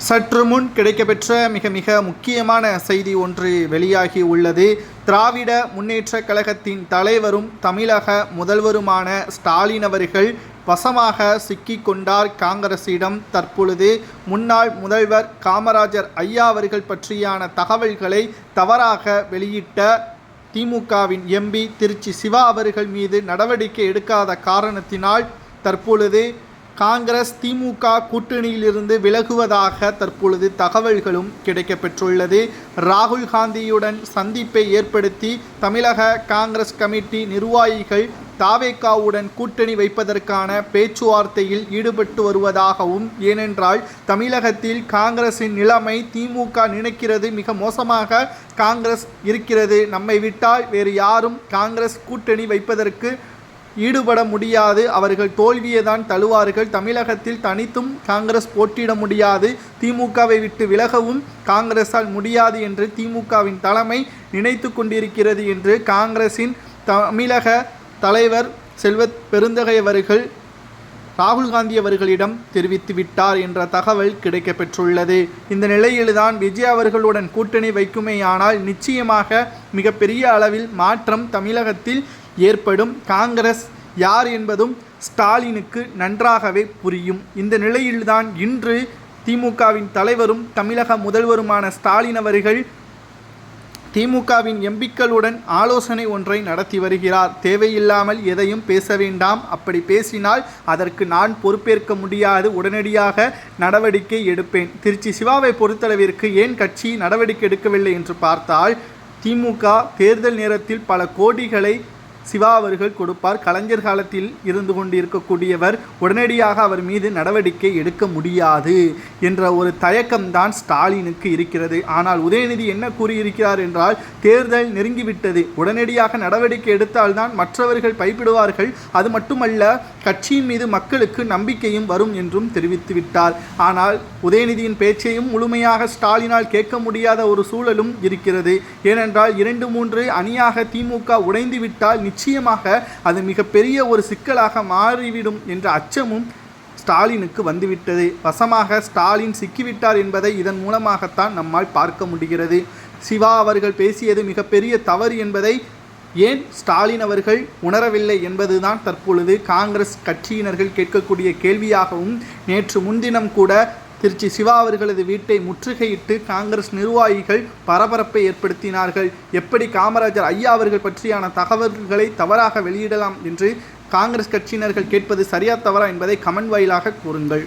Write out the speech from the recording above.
சற்று முன் கிடைக்கப்பெற்ற மிக முக்கியமான செய்தி ஒன்று வெளியாகி உள்ளது. திராவிட முன்னேற்ற கழகத்தின் தலைவரும் தமிழக முதல்வருமான ஸ்டாலின் அவர்கள் வசமாக சிக்கிக்கொண்டார் காங்கிரசிடம். தற்பொழுது முன்னாள் முதல்வர் காமராஜர் ஐயா அவர்கள் பற்றியான தகவல்களை தவறாக வெளியிட்ட திமுகவின் எம்பி திருச்சி சிவா அவர்கள் மீது நடவடிக்கை எடுக்காத காரணத்தினால் தற்பொழுது காங்கிரஸ் திமுக கூட்டணியிலிருந்து விலகுவதாக தற்பொழுது தகவல்களும் கிடைக்கப்பெற்றுள்ளது. ராகுல் காந்தியுடன் சந்திப்பை ஏற்படுத்தி தமிழக காங்கிரஸ் கமிட்டி நிர்வாகிகள் தாவேகாவுடன் கூட்டணி வைப்பதற்கான பேச்சுவார்த்தையில் ஈடுபட்டு வருவதாகவும், ஏனென்றால் தமிழகத்தில் காங்கிரசின் நிலைமை திமுக நினைக்கிறது மிக மோசமாக காங்கிரஸ் இருக்கிறது, நம்மை விட்டால் வேறு யாரும் காங்கிரஸ் கூட்டணி வைப்பதற்கு ஈடுபட முடியாது, அவர்கள் தோல்வியை தான் தழுவார்கள், தமிழகத்தில் தனித்தும் காங்கிரஸ் போட்டியிட முடியாது, திமுகவை விட்டு விலகவும் காங்கிரஸால் முடியாது என்று திமுகவின் தலைமை நினைத்து கொண்டிருக்கிறது என்று காங்கிரசின் தமிழக தலைவர் செல்வ பெருந்தகை அவர்கள் ராகுல் காந்தி அவர்களிடம் தெரிவித்துவிட்டார் என்ற தகவல் கிடைக்கப்பெற்றுள்ளது. இந்த நிலையில்தான் விஜய் அவர்களுடன் கூட்டணி வைக்குமேயானால் நிச்சயமாக மிகப்பெரிய அளவில் மாற்றம் தமிழகத்தில் ஏற்படும். காங்கிரஸ் யார் என்பதும் ஸ்டாலினுக்கு நன்றாகவே புரியும். இந்த நிலையில்தான் இன்று திமுகவின் தலைவரும் தமிழக முதல்வருமான ஸ்டாலின் அவர்கள் திமுகவின் எம்பிக்களுடன் ஆலோசனை ஒன்றை நடத்தி வருகிறார். தேவையில்லாமல் எதையும் பேச வேண்டாம், அப்படி பேசினால் அதற்கு நான் பொறுப்பேற்க முடியாது, உடனடியாக நடவடிக்கை எடுப்பேன். திருச்சி சிவாவை பொறுத்தளவிற்கு ஏன் கட்சி நடவடிக்கை எடுக்கவில்லை என்று பார்த்தால், திமுக தேர்தல் நேரத்தில் பல கோடிகளை சிவா அவர்கள் கொடுப்பார். கலைஞர் காலத்தில் இருந்து கொண்டிருக்கக்கூடியவர், உடனடியாக அவர் மீது நடவடிக்கை எடுக்க முடியாது என்ற ஒரு தயக்கம்தான் ஸ்டாலினுக்கு இருக்கிறது. ஆனால் உதயநிதி என்ன கூறியிருக்கிறார் என்றால், தேர்தல் நெருங்கிவிட்டது, உடனடியாக நடவடிக்கை எடுத்தால்தான் மற்றவர்கள் பயப்படுவார்கள், அது மட்டுமல்ல கட்சியின் மீது மக்களுக்கு நம்பிக்கையும் வரும் என்றும் தெரிவித்துவிட்டார். ஆனால் உதயநிதியின் பேச்சையும் முழுமையாக ஸ்டாலினால் கேட்க முடியாத ஒரு சூழலும் இருக்கிறது. ஏனென்றால் 2-3 அணியாக திமுக உடைந்துவிட்டால் நிச்சயமாக அது மிகப்பெரிய ஒரு சிக்கலாக மாறிவிடும் என்ற அச்சமும் ஸ்டாலினுக்கு வந்துவிட்டது. வசமாக ஸ்டாலின் சிக்கிவிட்டார் என்பதை இதன் மூலமாகத்தான் நம்மால் பார்க்க முடிகிறது. சிவா அவர்கள் பேசியது மிகப்பெரிய தவறு என்பதை ஏன் ஸ்டாலின் அவர்கள் உணரவில்லை என்பதுதான் தற்பொழுது காங்கிரஸ் கட்சியினர்கள் கேட்கக்கூடிய கேள்வியாகவும், நேற்று முன்தினம் கூட திருச்சி சிவா அவர்களது வீட்டை முற்றுகையிட்டு காங்கிரஸ் நிர்வாகிகள் பரபரப்பை ஏற்படுத்தினார்கள். எப்படி காமராஜர் ஐயா அவர்கள் பற்றியான தகவல்களை தவறாக வெளியிடலாம் என்று காங்கிரஸ் கட்சியினர்கள் கேட்பது சரியா தவறா என்பதை கமெண்ட் வாயிலாக கூறுங்கள்.